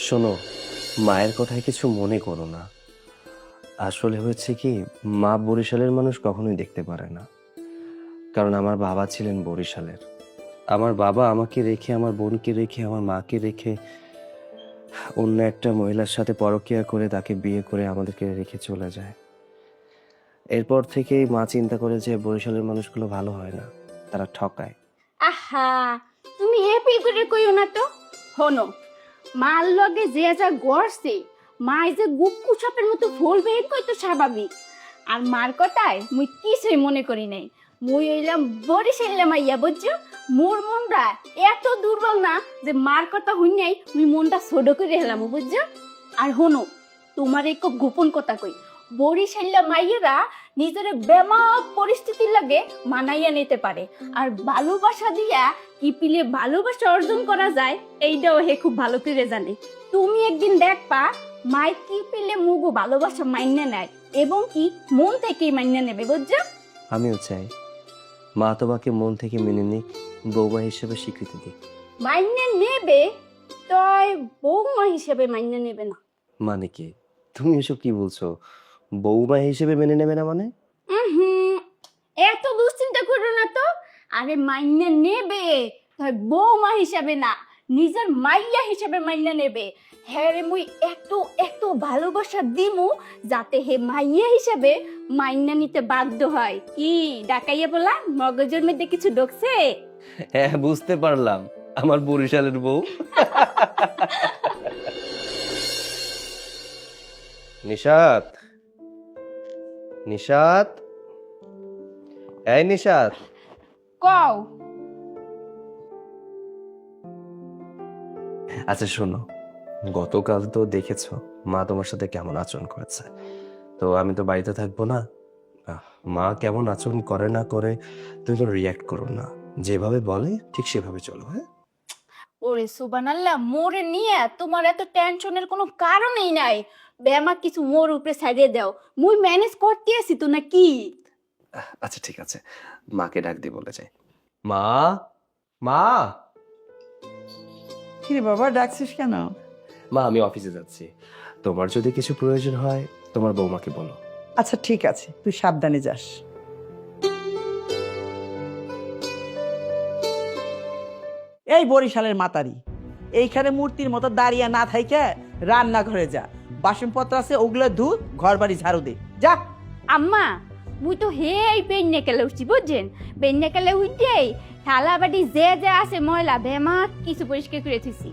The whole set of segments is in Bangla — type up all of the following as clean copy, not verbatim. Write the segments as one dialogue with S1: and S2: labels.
S1: শোনো, মায়ের কথায় কিছু মনে করো না। আসলে হয়েছে কি, মা বরিশালের মানুষ কখনোই দেখতে পারে না। কারণ আমার বাবা ছিলেন বরিশালের। আমার বাবা আমাকে রেখে, আমার বোনকে রেখে, আমার মাকে রেখে অন্য একটা মহিলার সাথে পরকীয়া করে তাকে বিয়ে করে আমাদেরকে রেখে চলে যায়। এরপর থেকেই মা চিন্তা করে যে বরিশালের মানুষগুলো ভালো হয় না, তারা ঠকায়।
S2: আহা, তুমি হ্যাপি করে কইও না তো। হনো, মার লগে যে যা গড়ছে, মাই যে গুপ্কু সাপের মতো ফুল বের কই তো স্বাভাবিক। আর মার কথায় মুই কিছুই মনে করি নাই। মুই হইলাম বরিশাল্লা মাইয়া, বুঝছো? মোর মনটা এত দুর্বল না যে মার কথা হইনাই মুই মনটা ছোট করে হেলাম, বুঝছো? আর হনো, তোমার এক গোপন কথা কই, বরিশাল্লা মাইয়েরা নিজের বেমাক পরিস্থিতির লাগে মানাইয়া নিতে পারে। আর ভালোবাসা দিয়া কি পিলে ভালোবাসা অর্জন করা যায় এইটাও হে খুব ভালো করে জানে। তুমি একদিন দেখবা মাই কি পিলে মুগো ভালোবাসা মাইনে নেয় এবং কি মন থেকেই মাইনে নেবে, বুঝছো?
S1: আমিও চাই মা তোমাকে মন থেকে মেনে নিক, বৌমা হিসেবে স্বীকৃতি দিক।
S2: মাইনে নেবে, তয় বৌমা হিসেবে মাইনে নেবে না।
S1: মানে কি, তুমি এসব কি বলছো? বৌমা হিসেবে মেনে নেবে না মানে?
S2: হুম, এত দুশ্চিন্তা করো না তো। আরে মাইনে নেবে, তয় বৌমা হিসাবে না, নিজের মাইয়া হিসাবে মাইনে নেবে। হ্যাঁ রে, মুই এত এত ভালোবাসা দিমু যাতে হে মাইয়া হিসাবে মাইনা নিতে বাধ্য হয়। কি ডাকাইয়া বলা, মগজের মধ্যে কিছু ঢুকছে?
S1: হ্যাঁ, বুঝতে পারলাম, আমার বরিশালের বউ। নিশাত, নিশাত, এই নিশাত।
S2: কও।
S1: আচ্ছা শোনো, গতকাল তো দেখেছো মা তোমার সাথে কেমন আচরণ করেছে। তো আমি তো বাড়িতে থাকবো না। মা কেমন আচরণ করে না করে তুমি কোনো রিয়াক্ট করো না, যেভাবে বলে ঠিক সেভাবে চলো। হ্যাঁ,
S2: ওরে সুবহানাল্লাহ, মোরে নিয়ে তোমার এত টেনশনের কোনো কারণই নাই। বেমা কিছু মোর উপরে ছাড়িয়ে দাও, মুই ম্যানেজ করতে আছি তো নাকি।
S1: আচ্ছা ঠিক আছে, মাকে ডাক দিয়ে বলে যাই। মা, মা।
S3: কিরে বাবা, ডাকছিস কেন?
S1: মা, আমি অফিসে যাচ্ছি, তোমার যদি কিছু প্রয়োজন হয় তোমার বৌমাকে বলো।
S3: আচ্ছা ঠিক আছে, তুই সাবধানে যাস। এই বরিশালের মাতারি, এইখানে মূর্তির মতো দাঁড়িয়ে না থাইকে রান্নাঘরে যা, বাসনপত্র আছে ওগুলো ধু, ঘর বাড়ি ঝাড়ু দে, যা।
S2: আম্মা, মুই তো হেই বেন্যাকালে উঠছি, বুঝছেন? বেন্যাকালে উঠেই থালা বাটি যে যে আছে ময়লা বেমা কিছু পরিষ্কার করে থুইছি।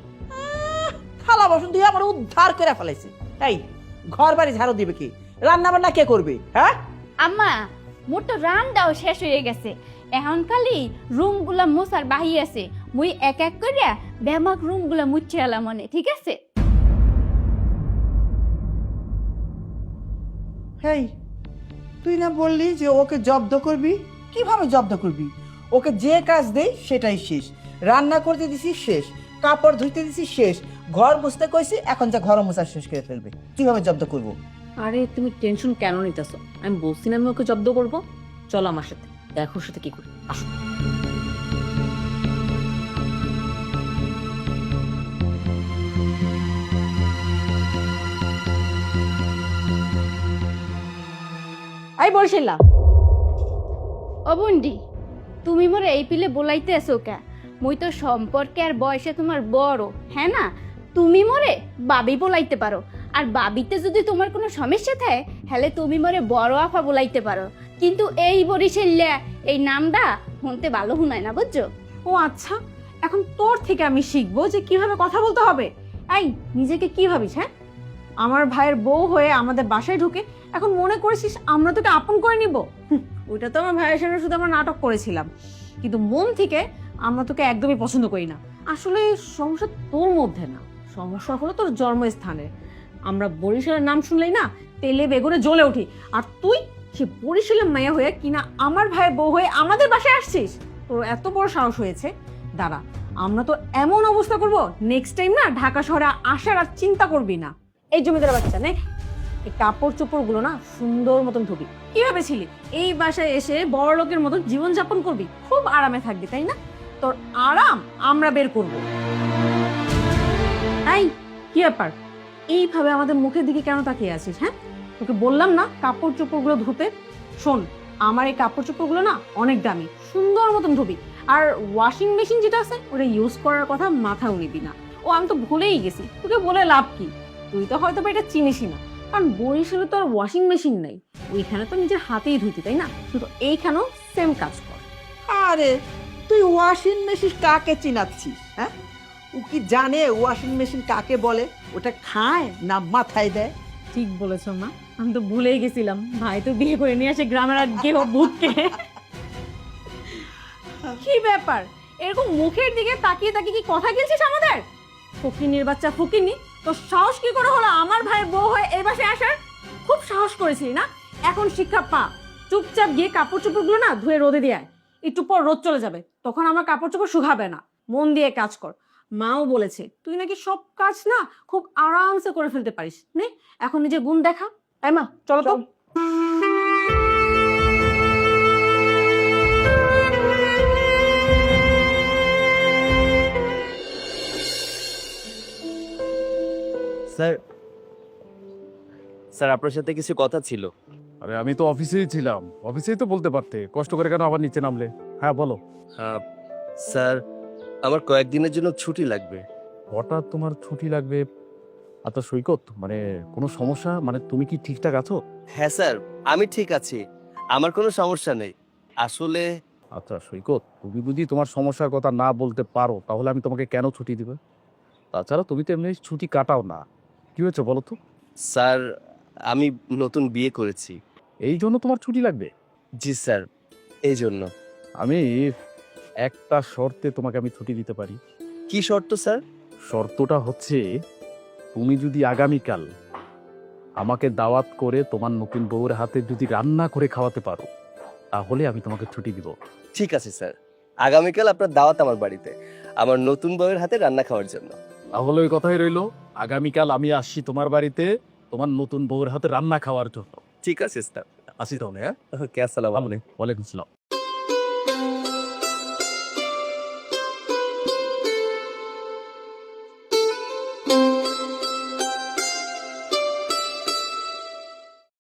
S3: থালা বাসন দিয়ে আমার উদ্ধার করে ফেলাইছে। এই ঘর বাড়ি ঝাড়ু দিবে কি? রান্না বান্না কে করবে? হ্যাঁ
S2: আম্মা, মোর তো রান্নাও শেষ হয়ে গেছে, এখন খালি রুমগুলা মোছার বাহি আছে। মুই এক এক করে বেমাক রুমগুলা মুছে এলাম মনে, ঠিক আছে?
S3: হেই, তুই না বললি যে ওকে জব্দ করবি? কিভাবে জব্দ করবি? ওকে যে কাজ দেই সেটাই শেষ, রান্না করতে দিছি শেষ, কাপড় ধুইতে দিছি শেষ, ঘর মুছতে কইছি, এখন যা ঘর মোছা শেষ করে ফেলবে, কিভাবে জব্দ করবো?
S4: আরে তুমি টেনশন কেন নিতেছো? আমি বলছি না আমি ওকে জব্দ করব। চলো আমার সাথে, দেখো ওর সাথে কি করি, আসো।
S2: আই বলছিলা ও বন্ডি, তুমি মোরে এই পিলে বলাইতে আছো কে? মুই তো সম্পর্কে আর বয়সে তোমার বড়, হ্যাঁ না? তুমি মোরে বাবি বলাইতে পারো। আর বাবিতে যদি তোমার কোনো সমস্যা থাকে হলে তুমি মোরে বড় আফা বলাইতে পারো। কিন্তু এই বরিশাল্লা এই নামটা শুনতে ভালো শুনায় না, বুঝছো?
S4: ও আচ্ছা, এখন তোর থেকে আমি শিখবো যে কিভাবে কথা বলতে হবে। এই নিজেকে কি ভাবিস? হ্যাঁ, আমার ভাইয়ের বউ হয়ে আমাদের বাসায় ঢুকে এখন মনে করেছিস আমরা তোকে আপন করে নিব? ওইটা তো আমার ভাইয়ের সামনে শুধু আমরা নাটক করেছিলাম, কিন্তু মন থেকে আমরা তোকে একদমই পছন্দ করি না। আসলে সমস্যা তোর মধ্যে না, সমস্যা হলো তোর জন্মস্থানে। আমরা বরিশালের নাম শুনলেই না তেলে বেগুনে জ্বলে উঠি, আর তুই সে বরিশালের মেয়ে হয়ে কিনা আমার ভাইয়ের বউ হয়ে আমাদের বাসায় আসছিস। তোর এত বড় সাহস হয়েছে, দাঁড়া আমরা তো এমন অবস্থা করব, নেক্সট টাইম না ঢাকা শহরে আসার আর চিন্তা করবি না। এই জমিদার বাচ্চা নে, এই কাপড় চোপড় গুলো না সুন্দর মতন ধুবি। কি ভেবেছিলি এই বাসায় এসে বড় লোকের মতন জীবন যাপন করবি, খুব আরামে থাকবি, তাই না? তোর আরাম আমরা বের করব। এই কি ব্যাপার এইভাবে আমাদের মুখের দিকে কেন তাকিয়ে আছিস? হ্যাঁ, তোকে বললাম না কাপড় চোপড়গুলো ধুতে। শোন, আমার এই কাপড় চোপড়গুলো না অনেক দামি, সুন্দর মতন ধুবি। আর ওয়াশিং মেশিন যেটা আছে ওটা ইউজ করার কথা মাথাও নিবি না। ও আমি তো ভুলেই গেছি, তোকে বলে লাভ কি? তুই তো হয়তো বা এটা চিনিসই না, কারণ বরিশালে তো আর ওয়াশিং মেশিন নেই। ওইখানে তো নিজের হাতেই ধুতি, তাই না? শুধু এইখানেও সেম কাজ কর।
S3: আরে তুই ওয়াশিং মেশিন কাকে চিনাচ্ছিস? হ্যাঁ, ও কি জানে ওয়াশিং মেশিন কাকে বলে? ওটা খায় না মাথায় দেয়?
S4: ঠিক বলেছো মা, আমি তো ভুলেই গেছিলাম ভাই তো বিয়ে করে নিয়ে আসে গ্রামের আর গেহ ভূতকে। কি ব্যাপার, এরকম মুখের দিকে তাকিয়ে তাকিয়ে কি কথা গেলছিস আমাদের? ফকিনির বাচ্চা ফকিনি, তোর সাহস কি করে হলো আমার ভাইয়ের বউ হয়ে এই বাসায় আসার? খুব সাহস করেছিলি না? এখন শিক্ষা পা, চুপচাপ গিয়ে কাপড় চোপড়গুলো না ধুয়ে রোদে দিয়ে আয়। একটু পর রোদ চলে যাবে, তখন আমার কাপড় চোপড় শুকাবে না। মন দিয়ে কাজ কর। মাও বলেছে তুই নাকি সব কাজ না খুব আরামসে করে ফেলতে পারিস। নে এখন নিজের গুণ দেখা। তাই মা চলো তো।
S1: স্যার, স্যার আপনার সাথে কিছু কথা ছিল।
S5: আরে আমি তো অফিসেই ছিলাম, অফিসেই তো বলতে পারতে, কষ্ট করে কেন আবার নিচে নামলে? হ্যাঁ বলো।
S1: স্যার, আমার কয়েকদিনের জন্য ছুটি লাগবে।
S5: হঠাৎ তোমার ছুটি লাগবে? আচ্ছা সৈকত, মানে কোনো সমস্যা? মানে তুমি কি ঠিকঠাক আছো?
S1: হ্যাঁ স্যার, আমি ঠিক আছি, আমার কোনো সমস্যা নেই আসলে।
S5: আচ্ছা সৈকত, তুমি যদি তোমার সমস্যার কথা না বলতে পারো তাহলে আমি তোমাকে কেন ছুটি দিব? তাছাড়া তুমি তো এমনি ছুটি কাটাও না, কি হয়েছে বলো তো?
S1: স্যার, আমি নতুন বিয়ে করেছি।
S5: এই জন্য তোমার ছুটি লাগবে?
S1: জি স্যার, এই জন্য।
S5: আমি একটা শর্তে তোমাকে আমি ছুটি দিতে পারি।
S1: কি শর্ত স্যার?
S5: শর্তটা হচ্ছে তুমি যদি আগামীকাল আমাকে দাওয়াত করে তোমার নতুন বউয়ের হাতে যদি রান্না করে খাওয়াতে পারো তাহলে আমি তোমাকে ছুটি দিব।
S1: ঠিক আছে স্যার, আগামীকাল আপনার দাওয়াত আমার বাড়িতে, আমার নতুন বউয়ের হাতে রান্না খাওয়ার জন্য।
S5: তাহলে ওই কথাই রইলো, আগামীকাল আমি আসছি তোমার বাড়িতে তোমার নতুন বউয়ের হাতে রান্না খাওয়ার জন্য।
S1: ঠিক আছে স্যার।
S5: আসি তাহলে। হ্যাঁ,
S1: ওকে, আসসালামু আলাইকুম।
S5: ওয়ালাইকুম আসসালাম।